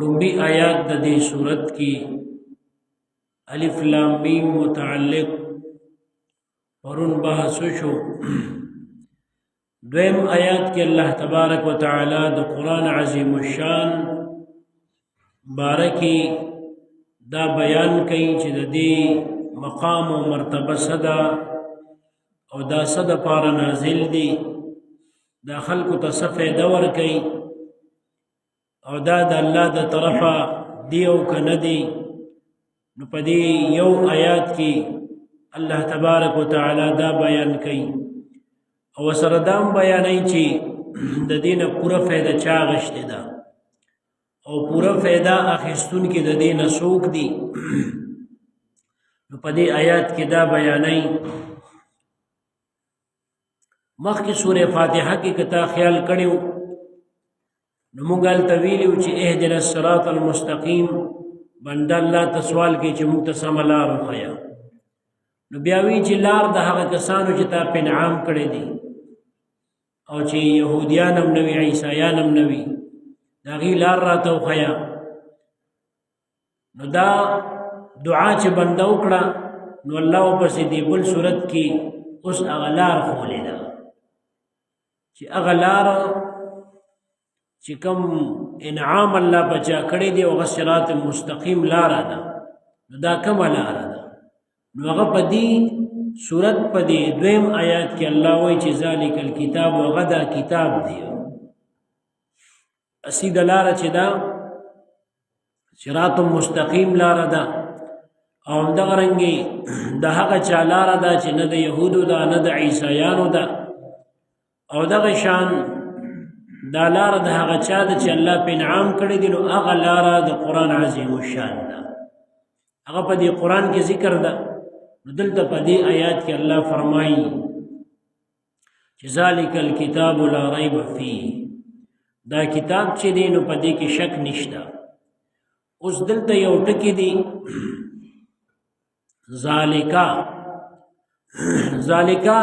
ربی آیات د دې صورت کی الف لام میم متعلق ورن بحث شو. دویم آیات کې الله تبارک وتعالى د قرآن عظیم الشان بارکی دا بیان کوي چې د دې مقام او مرتبه صدا او دا صدا پار نازل دي، دا خلق ته فائدہ ور کوي او دا د الله د طرفه دی او کنه دی. نو په دې یو آیات کې الله تبارک وتعالى دا بیان کوي او سره دام بیانای چې د دینه پوره فائدہ چا غشته ده او پوره فائدہ اخیستون کې د دینه سوق دي. نو په دې آیات کې دا بیانای مخکې سوره فاتحه کې کتا خیال کړیو نو موږ التویلو چې اهدنا الصراط المستقیم بند الله تسوال کې چې موږ ته سم لار وخیا. نو بیا وی چې لار د هغه کسانو چې تا په انعام کړی دي او چې يهوديان هم نوي عیسایان هم نوي دا غي لار راته وخیا. نو دا دعا چې بنده وکړه نو الله په دې بل صورت کې اوس اغلار خولې ده چې اغلار چې کوم انعام الله بچا کړی دی او صراط مستقیم لار ده. نو دا کوم لار ده؟ نو هغه په دې صورت په دې دویم آیات کې الله وایي چې ذالک الکتاب وغدا کتاب دی اسید لار چې دا صراط مستقیم لار ده او دغه رنګي د هغه چا لار ده چې نه د يهودو ده نه د عیسایانو ده او دغه شان دا لار د هغه چا ده چې الله په انعام کړی دی. نو هغه لار د قرآن عظیم الشان ده، هغه په دې قرآن کې ذکر ده. نو دلته په دې آیات کې الله فرمایي چې ذالک الکتاب لا ریب فیه، دا کتاب چې دی نو په دې کې شک نشته. اوس دلته یو ټکی دی ذالکا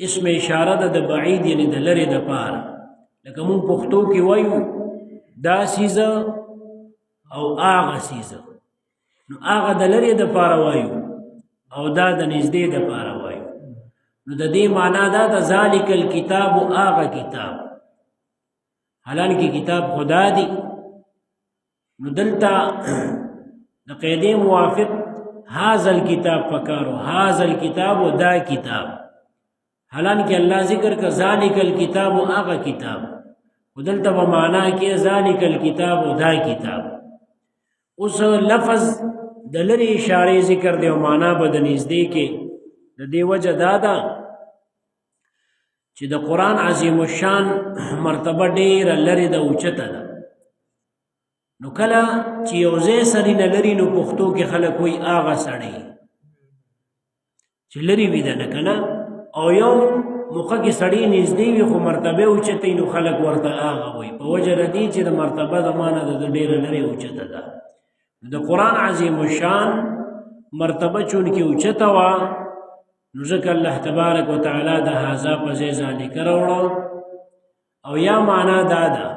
اسم اشاره ده د بعید یعنی د لری د پاره، لکه مون پښتو کې وایو دا سیزه او اغه سیزه، نو اغه د لری د پاره وایو او دا د نږدې د پاره وایو. نو د دې معنا دا د ذالک الکتاب او اغه کتاب، حالانکه کتاب خدا دی. نو دلته د قاعده موافق هاذا الکتاب پکارو، هاذا الکتاب او دا کتاب، حالانکه الله ذکر کا ذالک الکتاب او اغه کتاب، ودلته په معنا کې ذالک الکتاب او دا کتاب. اوس لفظ د لری اشاره ذکر دی او معنا به د نږدې کې د دې وجه دادا چې د قرآن عظیم الشان مرتبه ډېر لری د اوچته ده. نو کله چې یو ځای سړی نه لري نو پښتو کې خلک وایي اغه سړی چې لري وي ده نه کنه، او یو موقع کې سړی نږدې وي خو مرتبه اوچته نو خلک ورته اغه وایي په وجه ردی چې د مرتبه د معنا د ډېر لري اوچته ده. د قرآن عظیم الشان مرتبه چون کې اوچته وا نو ځکه الله تبارک وتعالى د هاذا په ځای ذالک راوړو. او یا معنا دا ده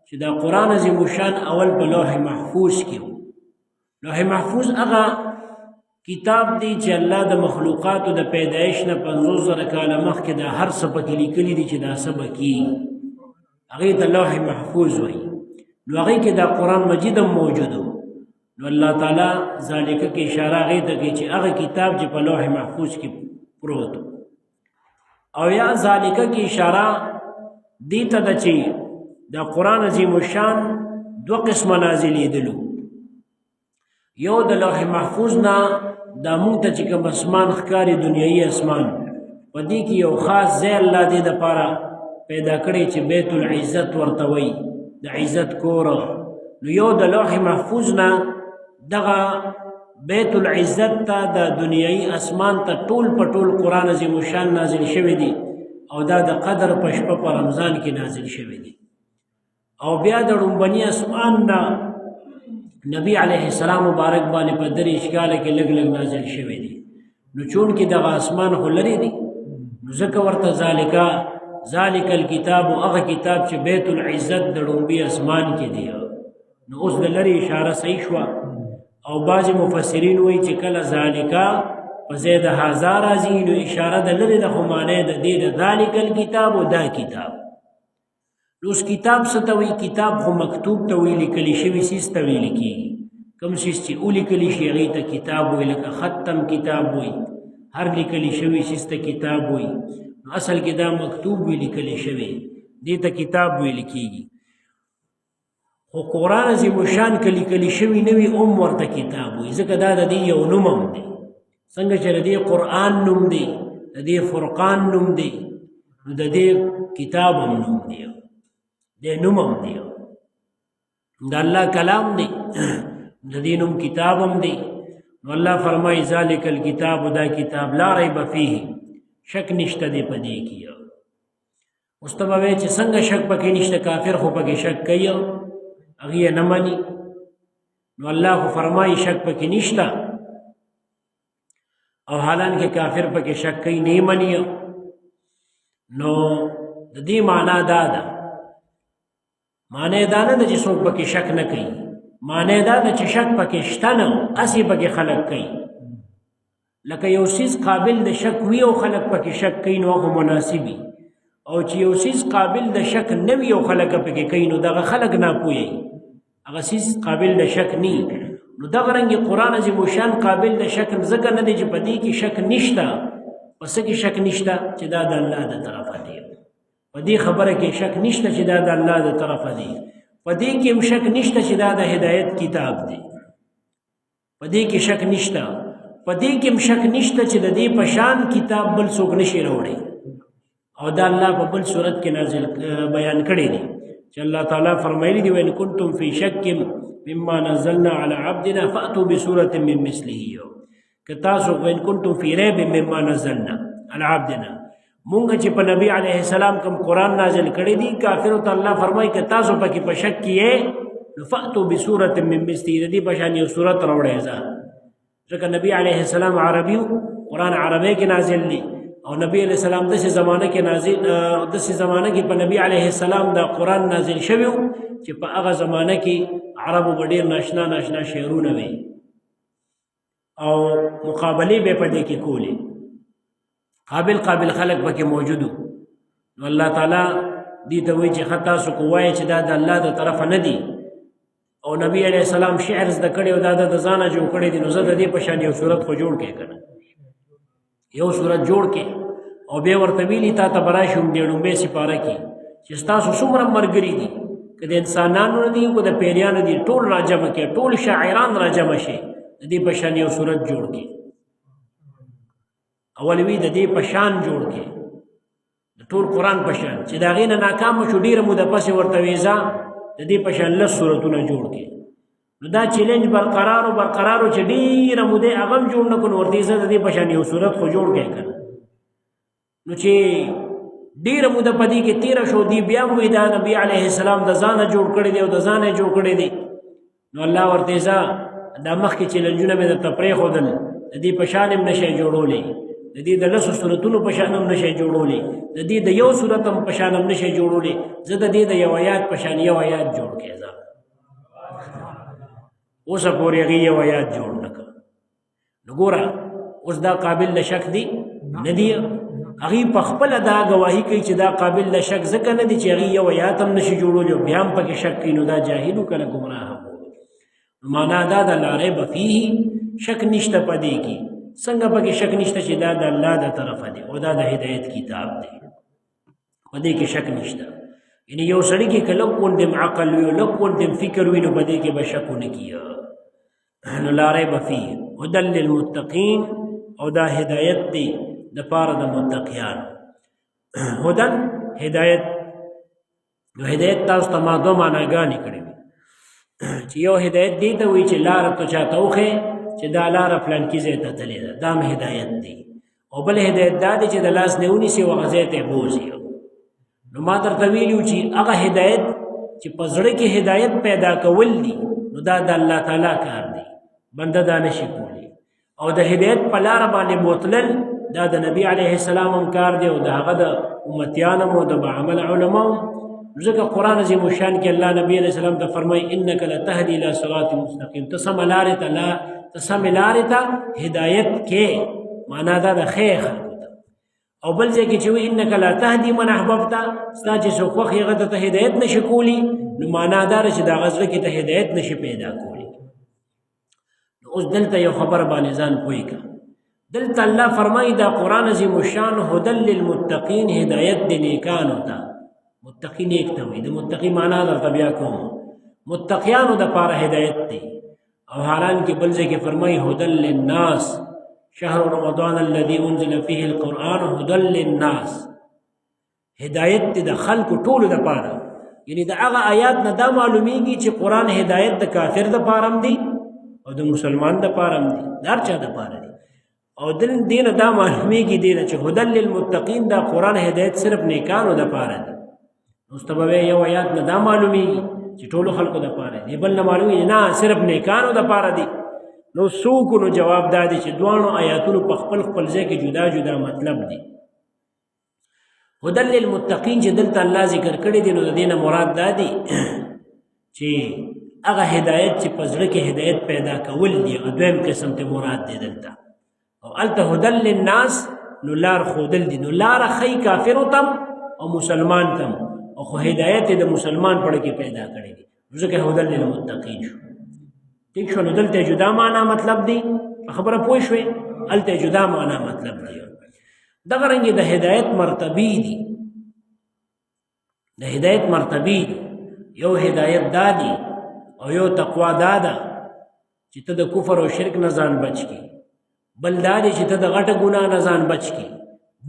چې دا قرآن عظیم الشان اول په لوح محفوظ کې و. لوح محفوظ هغه کتاب دی چې الله د مخلوقاتو د پیدایش نه 50,000 کاله مخکې د هر څه پکې لیکلي دي چې دا څه به کېږي، هغې ته لوح محفوظ وایي. نو هغې کې دا قرآن مجید هم موجود و. نو الله تعالی ذالکه کې اشاره هغې ته کوي چې هغه کتاب چې په لوح محفوظ کې پروت او یا ذالکه کې اشاره دې ته ده چې دا قرآن عظیم الشان دو قسمه نازلېدلو. یو د لوح محفوظ نه دا مونږ ته چې کوم اسمان ښکاري دنیایي اسمان، په دې کې یو خاص ځای الله دې دپاره پیدا کړی چې بیت العزت ورته وایي، د عزت کور. نو یو د لوح محفوظ نه دغه بیت العزت ته د دنیایي اسمان ته ټول په ټول قرآن عظیم الشان نازل شوی دی او دا د قدر په شپه په رمضان کې نازل شوی دی. او بیا د ړومبني اسمان نه نبی علیه السلام مبارک باندې په درې اشکاله کې لږ لږ نازل شوی دی. نو چون کې دغه اسمان خو لري دی نو ځکه ورته ذالک الکتاب او هغه کتاب چې بیت العزت د ړومبي اسمان کې دی نو اوس د لرې اشاره صحیح شوه او بعضې مفسرین وایي چې کله ذالکا په ځای د هذا راځي نو اشاره د لرې د خو معنی د دې د ذالک الکتاب و دا کتاب نو اوس کتاب څه ته وایي کتاب خو مکتوب ته وایي لیکلي شوي څیز ته ویل کېږي کوم څیز چې ولیکلی شي هغې ته کتاب وایي لکه ختم کتاب وایي هر لیکلی شوي څیز ته کتاب وایي نو اصل کې دا مکتوب وي لیکلی شوی دې ته کتاب ویل کېږي خو قرآن عظیم الشان که لیکلی شوي نه وي هم ورته کتاب وایي ځکه دا د دې یو نوم هم دی څنګه چې د دې قرآن نوم دی د دې فرقان نوم دی نو د دې کتاب هم نوم دی د نوم هم دی د الله کلام دی د دې نوم کتاب هم دی نو الله فرمایي ذالک الکتاب دا کتاب لا ریب فیه شک نشته دی په دې کې اوس ته به وایې چې څنګه شک پکې نشته کافر خو پکې شک کوي هغې یې نه مني نو الله خو فرمایي شک پکې نشته او حالانکه کافر پکې شک کوي نه مني نو د دې معنا دا ده معنی دا نه ده چې څوک پکې شک نه کوي معنی دا ده چې شک پکې شته نه هسې پکې خلک کوي لکه یو څیز قابل د شک وي او خلک پکې شک کوي نو هغه مناسب وي او چې یو څیز قابل د شک نه وي او خلک پکې کوي نو دغه خلک ناپوهي هغه څیز قابل د شک نه نو دغه رنګې قرآن عظیم الشان قابل د شک ځکه نه دی چې په دې کې شک نشته په څه کې شک نشته چې دا د الله د طرفه دی په دې خبره کې شک نشته چې دا د الله د طرفه دی په دې کې هم شک نشته چې دا د هدایت کتاب دی په دې کې شک نشته په دې کې هم شک نشته چې د دې په شان کتاب بل څوک نشي راوړی او دا الله په بل صورت کې نازل بیان کړی دی چې الله تعالی فرمایلی دی وان کنتم فی شک مما نزلنا على عبدنا فاتوا بسوره من مثله که تاسو وان کنتم فی ریب مما نزلنا على عبدنا مونږ چې په نبی علیه السلام کوم قرآن نازل کړی دی کافرو ته الله فرمایي که تاسو پکې په شک کې یې نو فاتوا بسوره من مثله د دې په شان یو صورت راوړئ ځکه نبی علیه السلام عربي قرآن عربی کې نازل دی او نبی علیہ السلام داسې زمانه کې په نبی علیه السلام دا قرآن نازل شوی چې په هغه زمانه کې عربو به ډېر ناشنا ناشنا شعرونه وي او مقابلې به په دې کې کولې قابل خلک پکې موجود نو الله تعالی دې ته وایي چې ښه تاسو کو وایئ چې دا د الله د طرفه نه دي او نبی علیه السلام شعر زده کړی او دا د ځانه جوړ کړی دی نو زه د دې په شان یو صورت خو جوړ کړی که نه یو صورت جوړ کې او بیا ورته ویلي تا ته به راشم د لومبۍ سپاره کې چې ستاسو څومره ملګري دي که د انسانانو نه دي که د پیریانو دي ټول راجمع کړي ټول شاعران راجمع شي د دې په شان یو صورت جوړ کې اول وی د دې په شان جوړ کې د ټول قرآن په شان چې د هغې نه ناکامه شو ډېره موده پسې ورته ویزه د دې په شان لس صورتونه جوړ کې نو دا چیلنج برقرارو چې ډېره موده هغه هم جوړ نه کړو ورته زه د دې په شان یو صورت خو جوړ کړی که نو چې ډېره موده په دې کې تېره شو دی بیا هم دا نبي علیه السلام د ځانه جوړ کړی دی او د ځانه جوړ کړی دی نو الله ورته زه دا مخکې چیلنجونه مې درته پرېښودل د دې په شان هم نشئ جوړولی د دې د لسو صورتونو په شان هم نشئ جوړولی د دې د یو صورت هم په شان هم نشئ جوړولی زه د دې د یو آیات په شان یو آیات جوړ کړی زه اوسه پورې هغې یو آیات جوړ نه کړه نو ګوره اوس دا قابل د شک دی نه دی هغې په خپله دا ګواهي کوي چې دا قابل د شک ځکه نه دی چې هغې یو آیات هم نشي جوړولی او بیا هم پکې شک کوي نو دا جاهلو که نه ګمراه هم معنا دا د لا ریب فیه شک نشته په دې کې څنګه پکې شک نشته چې دا د الله د طرفه دی او دا د هدایت کتاب دی په دې کې شک نشته یعنی یو سړي کې که لږ غوندې عقل وي او لږ غوندې فکر وي نو په دې کې به شک ونه کیه نو لا ریب فیه هدی للمتقین او دا هدایت دی د پاره د متقیانو هدن هدایت نو هدایت تاسو ته ما دوه معناګانې کړې وي چې یو هدایت دی ته وایي چې لاره ته چاته وښیې چې دا لاره فلانکي ځای ته تللې ده دا هم هدایت دی او بل هدایت دا دی چې د لاس نه ونیسي او هغه ځای ته یې بوځي نو ما درته ویلي وو چې هغه هدایت چې په زړه کې هدایت پیدا کول دي نو دا د الله تعالی کار دی بنده دا نشي کولی او د هدایت په لاره باندې بوتلل دا د نبی علیه السلام هم کار دی او د هغه د امتیانو او د باعمل علماو ځکه قرآن عظیم الشان کې الله نبی علیہ السلام ته فرمایي انک لتهدی الی صراط مستقیم، ته سمه لارې ته هدایت کې، معنا دا د خیر خلکو ته. او بل ځای کې چې وایي انک لا تهدی من احببت، ستا چې څوک خوښ یې هغه ته هدایت نشي کولی، نو معنا دا چې د هغه زړه کې ته هدایت نشي پیدا کولی. اوس دلته یو خبر باندې ځان پوه کړه. دلته الله فرمایي دا قرآن عظیم الشان هدى للمتقین، هدایت د نیکانو ته. متقی نیک ته وایي، د متقی معنا درته بیا کوم، متقیانو دپاره هدایت دی. او حالانکه بل ځای کې فرمایي هدى للناس، شهر رمضان الذي انزل فيه القرآن هدى للناس، هدایت دی د خلکو ټولو دپاره. یعنی د هغه آیات نه دا معلومیږي چې قرآن هدایت د کافر دپاره هم دی او د مسلمان دپاره هم دی، د هر چا دپاره دی. او دین دا معلومیږي دینه چې هدى للمتقین دا قرآن هدایت صرف نیکانو دپاره دی. اوس ته به یو آیات نه دا معلومیږي چې ټولو خلکو دپاره دی، بل نه معلومیږي نه صرف نیکانو دپاره دی. نو څوک نو جواب دا دی چې دواړو آیاتونو په خپل ځای کې جدا جدا مطلب دی. هدى للمتقین چې دلته الله ذکر کړی دی، نو د دې نه مراد دا دی چې هغه هدایت چې په زړه کې هدایت پیدا کول دی، هغه دویم قسم ته مراد دی دلته. او هلته هدى للناس نو لار ښودل دي، نو لاره ښیي کافرو تم او مسلمان تم، او خو هدایت د مسلمان په کې پیدا کړی دی، ځکه هدى للمتقین شو. ٹھیک شو؟ نو دلته جدا معنا مطلب دی، خبره پوه شوې؟ هلته جدا معنا مطلب دی. دغه رنګې د هدایت مرتبې دي، د هدایت مرتبې دي. یو هدایت دا دی او یو تقوا دا ده چې ته د کفر او شرک نه ځان بچ کړي، بل دا دی چې ته د غټه ګناه نه ځان بچ کړي،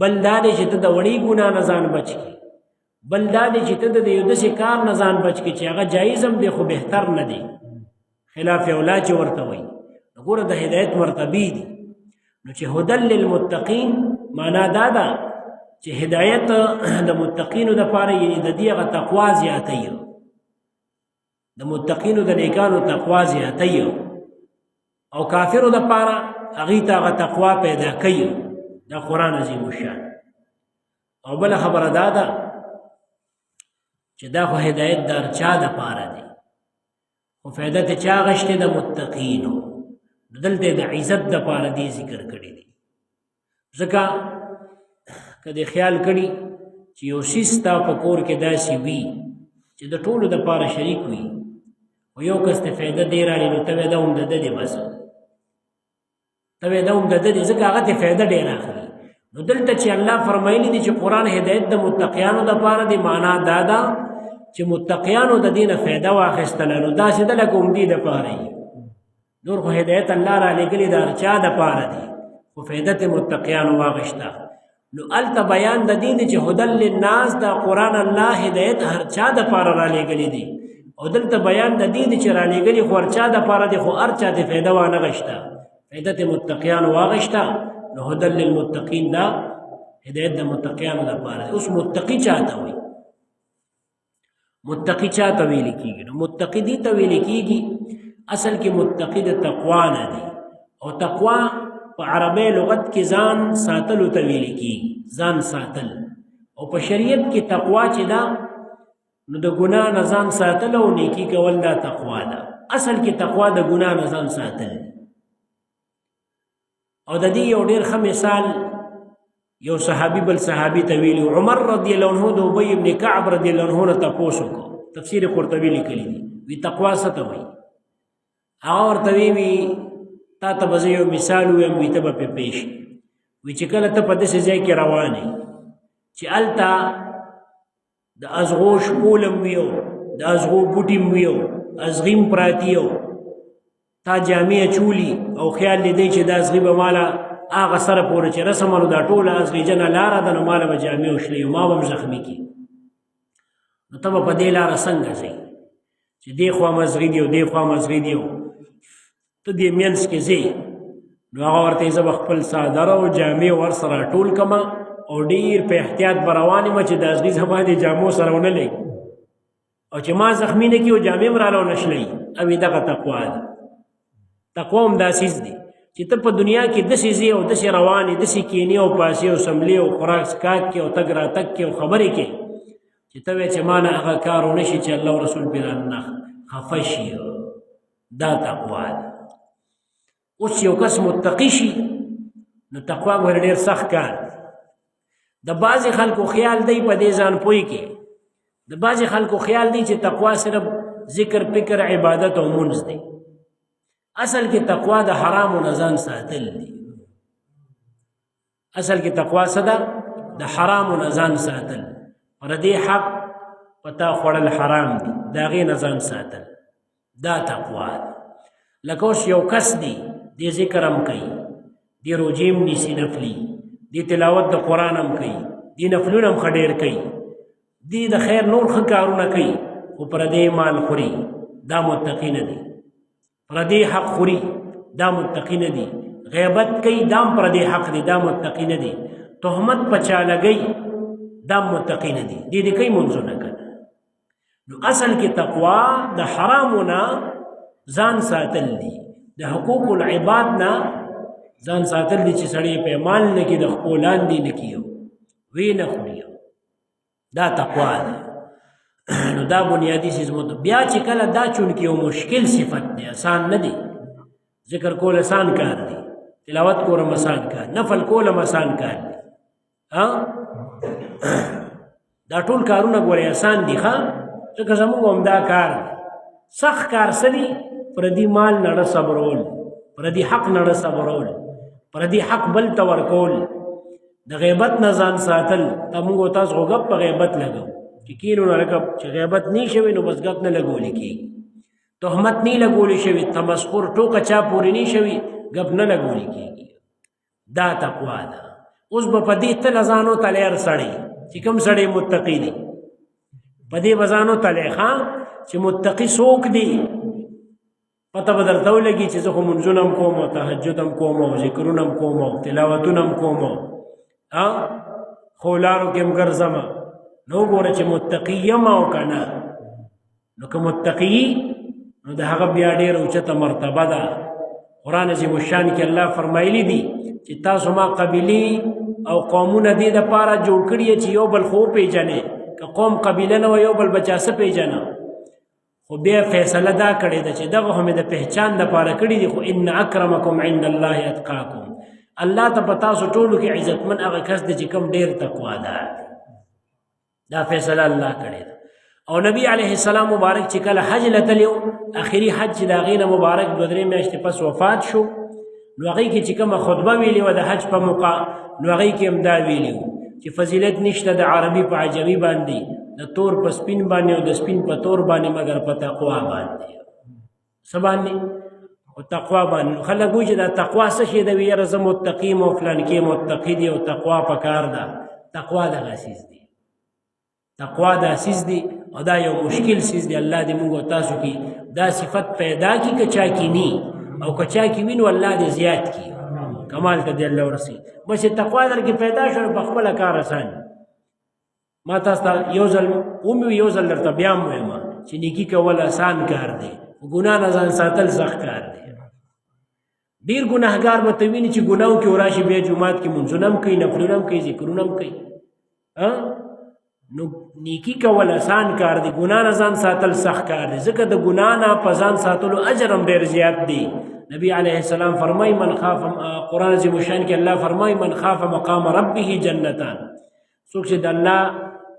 بل دا دی چې ته د وړې ګناه نه ځان بچ کړي، بل دا دی چې ته د یو داسې کار نه ځان بچ کړي چې هغه جایز هم دی خو بهتر نه دی، خلاف اولا چې ورته وایي. ګوره د هدایت مرتبې دي. نو چې هدى للمتقین معنا دا ده چې هدایت د متقینو دپاره، یعنی د دې هغه تقوا زیاتوي، د متقینو د نیکانو تقوا زیاتوي، او کافرو دپاره هغوی ته هغه تقوا پیدا کوي. دا قرآن عظیم الشان. او بله خبره دا ده چې دا خو هدایت د هر چا دپاره دی، خو فایده ته چا غشتې د متقینو. دلته د عزت دپاره دی ذکر کړی دی. ځکه که دې خیال کړي چې یو څیز ستا په کور کې داسې وي چې د ټولو دپاره شریک وي، او یو کس ته فایده دی راړي، نو ته به دا هم د ده دی، بس ته به دا هم د ده دی، ځکه هغه ته فایده ډېر اخلي. نو دلته چې الله فرمایلی دی چې قرآن هدایت د متقیانو دپاره دی، معنا دا ده چې متقیانو د دې نه فایده واخیستله، نو داسې ده لکه همدې دپاره یي. نور خو هدایت الله را لېږلي د هر چا دپاره دی، خو فایده ته متقیانو واخیسته. نو هلته بیان د دې دی چې هدى للناس دا قرآن الله هدایت هر چا دپاره را لېږلی دی، او دلته بیان د دې دی چې را لېږلي خو هر چا دپاره دی، خو هر چا ته فایده وانه غشته، فایده ته متقیانو واغشته. نو هدى للمتقین دا هدایت د متقیانو دپاره دی. اوس متقی چاته وایي؟ متقی چاته ویل کېږي؟ نو متقی دې ته ویل کېږي اصل کې متقی د تقوا نه دی، او تقوا په عربی لغت کې ځان ساتلو ته ویل کېږي، ځان ساتل. او په شریعت کې تقوا چې ده نو د ګناه نه ځان ساتل او نیکي کول دا تقوا ده. اصل کې تقوا د ګناه نه ځان ساتل. او د دې یو ډېر ښه مثال یو صحابي بل صحابي ته ویلي، عمر رضی الله عنه د ابی ابن کعب رضی الله عنه نه تپوس وکړو. تفسیر قرطبي لیکلی دی، وی تقوا څه ته وایي؟ هغه ورته وی تا ته به زه یو مثال ویم، وي ته به پرې پوه شي. وی چې کله ته په داسې ځای کې روان یې چې هلته د ازغو شپولم وي او د ازغو بوټي م وي او ازغي م پراتي او تا جامې اچولي او خیال دې دی چې دا ازغي به ماله هغه سره پورې چې رسمانو دا ټوله ازغیجنه لاره ده، نو ماله به جامې وشلي او ما به هم زخمي کړي. نو ته به په دې لاره څنګه ځئ چې دې خوا مزغي دي او دې خوا مزغي دي او ته دې منځ کې ځې؟ نو هغه ورته زه به خپل څادر او جامې ورسره ټول کړمه او ډېر په احتیاط به روان یم چې د ازغي زما دې جامو سره ونه لګي او چې ما زخمي نه کړي او جامې م راله ونه شلوي. او دغه تقوا ده. تقوا هم دا څیز دی چې ته په دنیا کې داسې ځې او داسې روان یې، داسې کینې او پاسې او سملې او خوراک څښاک کې او تګ راتګ کې او خبرې کې چې ته وایې چې ما نه هغه کار ونه شي چې الله او رسول پرې رانه خفه شي. دا تقوا ده. اوس یو کس متقي شي نو تقوا ګوره ډېر سخت کار دی. د بعضې خلکو خیال دی په دې ځان پوه کې، د بعضې خلکو خیال دی چې تقوا صرف ذکر فکر عبادت او منځ دی. اصل کې تقوا د حرامو نه ځان ساتل دی. اصل کې تقوا څه ده؟ د حرامو نه ځان ساتل. پردې حق پتا خوړل حرام دي، د هغې نه ځان ساتل، دا تقوا ده. لکه اوس یو کس دی، دی ذکر هم کوي، دی روجې هم نیسي نفلي، دی تلاوت د قرآن هم کوي، دی نفلونه هم ښه ډېر کوي، دی د خیر نور ښه کارونه کوي، خو پردې مال خوري، دا متقي نه دی. پردې حق خوري، دا متقي نه دی. غیبت کوي، دا هم پردې حق دی، دا متقي نه دی. تهمت په چا لګوي، دا متقي نه دی. دې کوي منځونه کنه. نو اصل کې تقوا د حرامو نه ځان ساتل دي، د حقوق العباد نه ځان ساتل دي چې سړی پیمان نه کړي، د خپل لاندې نه کړي، وی نه خوري. دا تقوا ده. نو دا بنیادی چیز مو بیا چې کله دا چونکې یو مشکل صفت دی، آسان نه دی. ذکر کول آسان کار دی، تلاوت کولم آسان کار، نفل کولم آسان کار دی. دا ټول کارونه ګورې آسان دي ښه، ځکه زموږ هم دا کار دی. سخت کار څه دی؟ پردي مال نه صبرول، پردي حق نه صبرول، پردي حق بل ته ورکول، د غیبت نه ځان ساتل. ته موږ تاسو خو ګپ په غیبت لګو چې کینو نه لکه چې غیبت نه شوي نو بس ګپ نه لګولی کېږي، تهمت نه لګولی شوي، تمسخر ټوکه چا پورې نه شوي، ګپ نه لګولی کېږي. دا تقوا ده. اوس به په دې تله ځانو تلیر سړی چې کوم سړی متقي دی، په دې به ځانو تلی ښه چې متقي څوک دی. پته به درته ولګي چې زه خو منځونه هم کوم او تهجد هم کوم او ذکرونه هم کوم او تلاوتونه هم کوم، خو لارو کې هم ګرځم. نو ګوره چې متقي یم او که نه، نو که متقي نو د هغه بیا ډېره اوچته مرتبه ده. قرآن عظیم الشان کې الله فرمایلی دي چې تاسو ما قبیلې او قومونه دې دپاره جوړ کړي چې یو بل خو وپېژنې. که قوم قبیله نه وه یو بل به چا څه پېژنه، خو بیا فیصله دا کړې ده چې دغه خو مې د پهچان دپاره کړي دي، خو ان اکرمکم عند الله اتقاکم. الله ته په تاسو ټولو کې عزتمن هغه کس دی چې کوم ډېر تقوادار دی. دا فیصله الله کړې ده. او نبی علیه السلام مبارک چې کله حج لتلی و، اخري حج چې د هغې نه مبارک 2-3 میاشتې پس وفات شو، نو هغې کې چې کومه خطبه ویلې وه د حج په موقع، نو هغې کې هم دا ویلي و چې فضیلت نشته د عربي په عجمي باندې، د تور په سپین باندې او د سپین په تور باندې، مګر په تقوا باندې. څه باندې؟ او تقوا باندې. خلک وایي چې دا تقوا څه شی ده؟ وي یاره زه متقي یم او فلان کې متقي دی او تقوا پکار ده. تقوا دغه څیز دی، تقوا دا څیز دی او دا یو مشکل څیز دی. الله دې موږ او تاسو کې دا صفت پیدا کړي، که چا کې ني او که چا کې وي نو الله دې زیات کړي، کمال ته دې الله ورسي. بس تقوا در کې پیدا شو په خپله کار آسان. ما تاسو ته یو ځل ومې یو ځل درته بیا هم وایم چې نیکي کول آسان کار دی، ګناه نه ځان ساتل سخت کار دی. ډېر ګناهګار به ته ویني چې ګناهو کې وراشي، بیا جومات کې منځونه هم کوي، نفلونه هم کوي، ذکرونه هم کوي. نو نیکی کول آسان کار دی، ګناه نه ځان ساتل سخت کار دی، ځکه د ګناه نه په ځان ساتلو اجر هم ډېر زیات دی. نبی علیه السلام فرمایي من خاف، قرآن عظیم الشان کې الله فرمایي من خاف مقام ربه جنتان. څوک چې د الله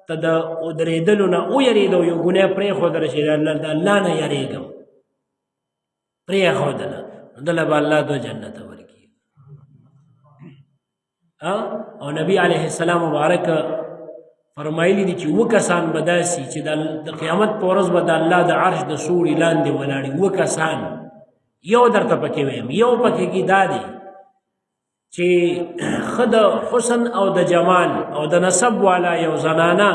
ته د ودرېدلو نه ویرېده او یو ګناه پرېښودله چې د الله نه یېرېږم، پرېښودله، نو دله به الله 2 جنته ورکړي. او نبی علیه السلام مبارک فرمایلی دي چې 2 کسان به داسي چې د قیامت په ورځ به د الله د عرش د سوري لاندې ولاړي. 2 کسان، یو درته پکې ویم، یو پکې کې دا دی چې ښه د حسن او د جمال او د نسب والا یو زنانه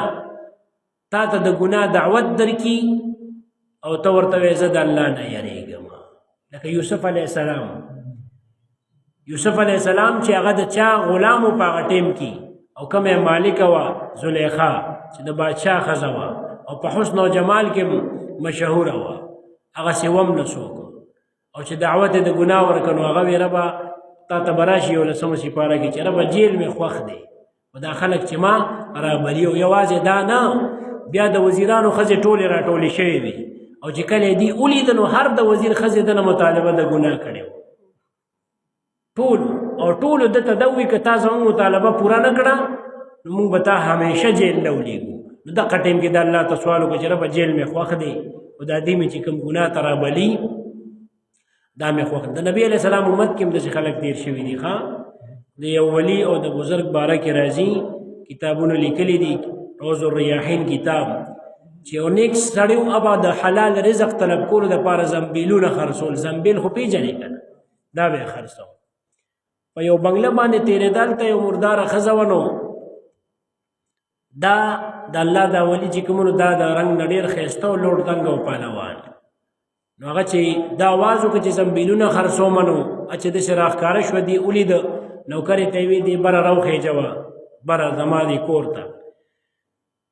تا ته د ګناه دعوت درکي او ته ورته وایې زه د الله نه یېرېږم. لکه یوسف علیه السلام، یوسف علیه السلام چې هغه د چا غلام و په هغه ټیم کې، او کومه مالکه وه زلیخا چې د بادشاه ښځه وه او په حسن او جمال کې مشهوره وه، هغسې وم نه څوک، او چې دعوت یې د ګناه ورکړ نو هغه وی ربه تا ته به راشي 11مه سپاره کې چې ربه جیل مې خوښ دی، و دا خلک چې ما رابلي. او یوازې دا نه، بیا د وزیرانو ښځې ټولې راټولې شوې وي او چې کله دي ولیده نو هر د وزیر ښځې دنه مطالبه د ګناه کړې وه ټولو دته دا وایي که تا زموږ مطالبه پوره نه کړه نو موږ به تا همیشه جیل ته ولیږو نو دغه ټایم کې د الله ته سوال وکړه چې ربه جیل مې خوښ دی او دا دې مې چې کوم ګناه ته رابلي دا مې خوښ د نبي علیه السلام امت کې هم داسې خلک تېر شوي دي د یو ولی او د بزرګ باره کې راځي کتابونه لیکلي دي روض الریاحین کتاب چې یو نیک سړی و ابا د حلال رزق طلب کولو دپاره زنبیلونه خرڅول زنبیل خو پېژنې که نه دا به یې خرڅول په یو بنګله باندې تېرېدل ته یو مرداره ښځه وه نو دا د الله دا ولي چې کومونو دا د رنګ نه ډېر ښایسته او لوړ تنګ او پهلوان نو هغه چې دا آواز وکړه چې زنبیلونه خرڅومه نو چې داسې راښکاره شوه دې ولیده نوکرې ته یې ویې دې بره راوخېجوه بره زما دې کور ته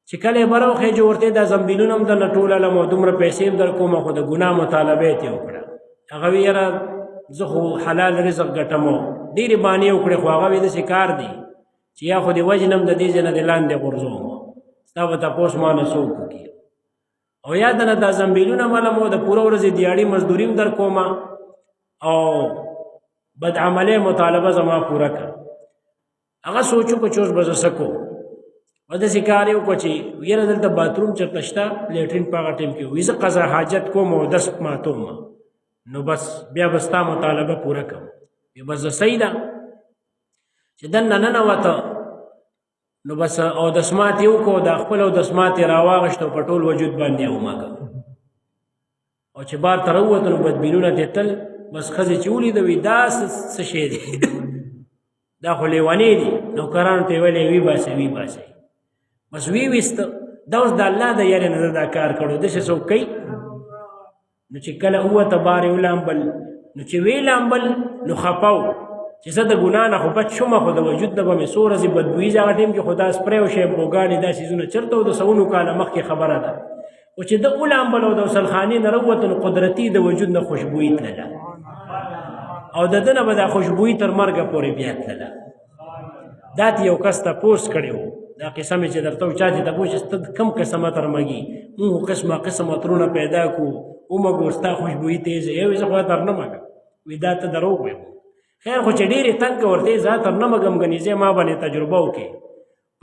چې کله یې بره وخېجه ورته دا زنبیلونه هم درنه ټوللم او دومره پیسې هم در کومه خو د ګناه مطالبه یې ترې وکړه هغه وی یاره زه خو حلال رزق ګټم ډېرې بانې وکړې خو هغه وی داسې کار دی چې یا خو دې وجنم د دې ځای نه دې لاندې غورځوم ستا به تپوس ما نه څوک وکړي او یا دنه دا زنبیلونه ملم د پوره ورځې دیاړي مزدوري هم در کومه او بدعملۍ مطالبه زما پوره کړه هغه سوچ وکړه چې اوس به زه څه کوم و داسې کار یې وکړه چې یاره دلته باتروم چېرته شته لیټرین په هغه ټایم کې وي زه قضا حاجت کوم او دس ماتوم نو بس بیا به ستا مطالبه پوره کوم بیا بس زه صحیح ده چې دننه ننوته نو بس اودسمات یې وکړو دا خپل اودسمات یې راواغېشت او په ټول وجود باندې یې ومږه او چې بار ته راووته نو بدبینونه ترې تل بس ښځې چې ولیده وي دا څه شی دی دا خو لیونې دي نوکرانو ته یې ویلې وي باسئ وي باسئ بس وی ویسته دا اوس د الله د یارې نه دا کار کړو داسې څوک کوي نو چې کله ووته بار یې ولامبل نو چې ویې لامبل نو خفه و چې زه د ګناه نه خو بچ شومه خو د وجود نه به مې څو ورځې بدبویي هغه ټایم کې خو دا سپری او شیمپوګانې دا څیزونه چېرته و د سوونو کاله مخکې خبره ده خو چې ده ولامبل او د غسلخانې نه راووته نو قدرتي د وجود نه خوشبویي تلله او د ده نه به دا خوشبویي تر مرګه پورې بیا تلله دا ته یو کس تپوس کړی و دا قصه مې چې درته چا چې تپوس چې ته کوم قسم عطر مږي موږ قسمه قسم عطرونه پیدا کړو ومږو ستا خوشبویي تیز یې زه خو عطر نه مږم وي دا ته دروغ ویم خیر خو چې ډېرې تنګ ورته زه عطر نه مږم ګنې زه ما باندې تجربه وکړې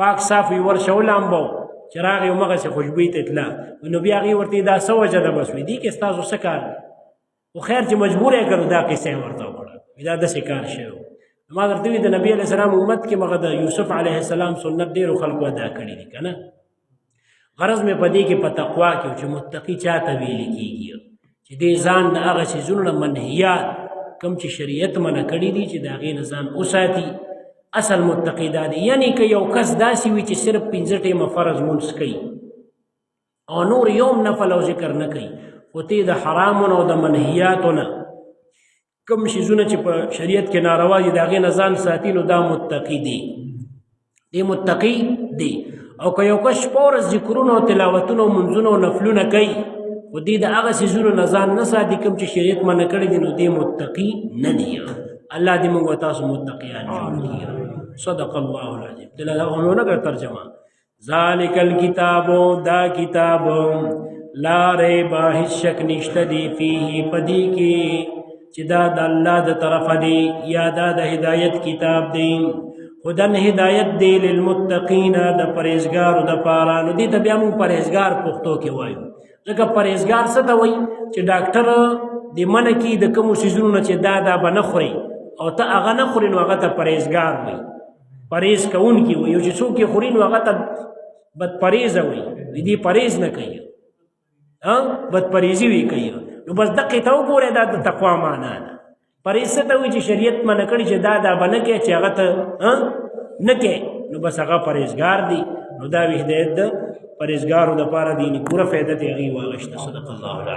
پاک صاف وي ورشه ولامبو چې راغی همغسې خوشبویي ته تله نو بیا هغې ورته دا څه وجه ده بس وي دې کې ستاسو څه کار خو خیر چې مجبور یې کړو دا قصه یې ورته وکړه دا داسې کار شوی ما درته وي د نبي علیه السلام امت کې مغه د یوسف علیه السلام سنت ډېرو خلکو ادا کړي دي که نه غرض مې په دې کې په تقوا کې چې متقي چاته ویلې کېږي چې دې ځان د هغه څیزونو نه منهیات کوم چې شریعت منع کړي دي چې د هغې نه ځان وساتي اصل متقي دا دی یعنی که یو کس داسې وي چې صرف 5 ټیمه فرض مونځ کوي او نور یوم نفل او ذکر نه کوي خو ته د حرامونو او د منهیاتو نه کوم شیزونه چې په شریعت کې ناروا دي د هغې نه ځان ساتي نو دا متقي دی دی متقي دی او که یو کس شپه ورځ ذکرونه او تلاوتونه او منځونه او نفلونه کوي خو دې د هغه څیزونو نه ځان نه ساتي کوم چې شریعت منع کړي دي نو دی متقي نه دی الله دې موږ تاسو متقیان جوړ کړي صدق الله العظیم دلته ترجمه ذالک الکتاب دا کتاب لا ریب هیڅ شک نشته دی فيه پدې کې چې دا د الله د طرفه دی یا دا د هدایت کتاب دی هدن هدایت دی للمتقین د پرهیزګارو دپاره نو دې ته بیا موږ پرهیزګار پښتو کې وایو ځکه پرهیزګار څه ته وایي چې ډاکټر دې منع کړي د کومو څیزونو نه چې دا به نه خوري او ته هغه نه خوري نو هغه ته پرهیزګار وایي پرهیز کوونکي وایي او چې څوک یې خوري نو هغه ته بدپرهیزه وایي دې پرهیز نه کوي بدپرهیزي وی کوي نو بس دقې ته وګورئ دا د تقوا معنا ده پرهیز څه ته وایي چې شریعت منع کړي چې دا به نه کوي چې هغه ته نه کوي نو بس هغه پرهیزګار دی نو دا وی هدایت د پرهیزګارو دپاره دیني پوره فایده ترې هغې واخیسته صدق الله العظیم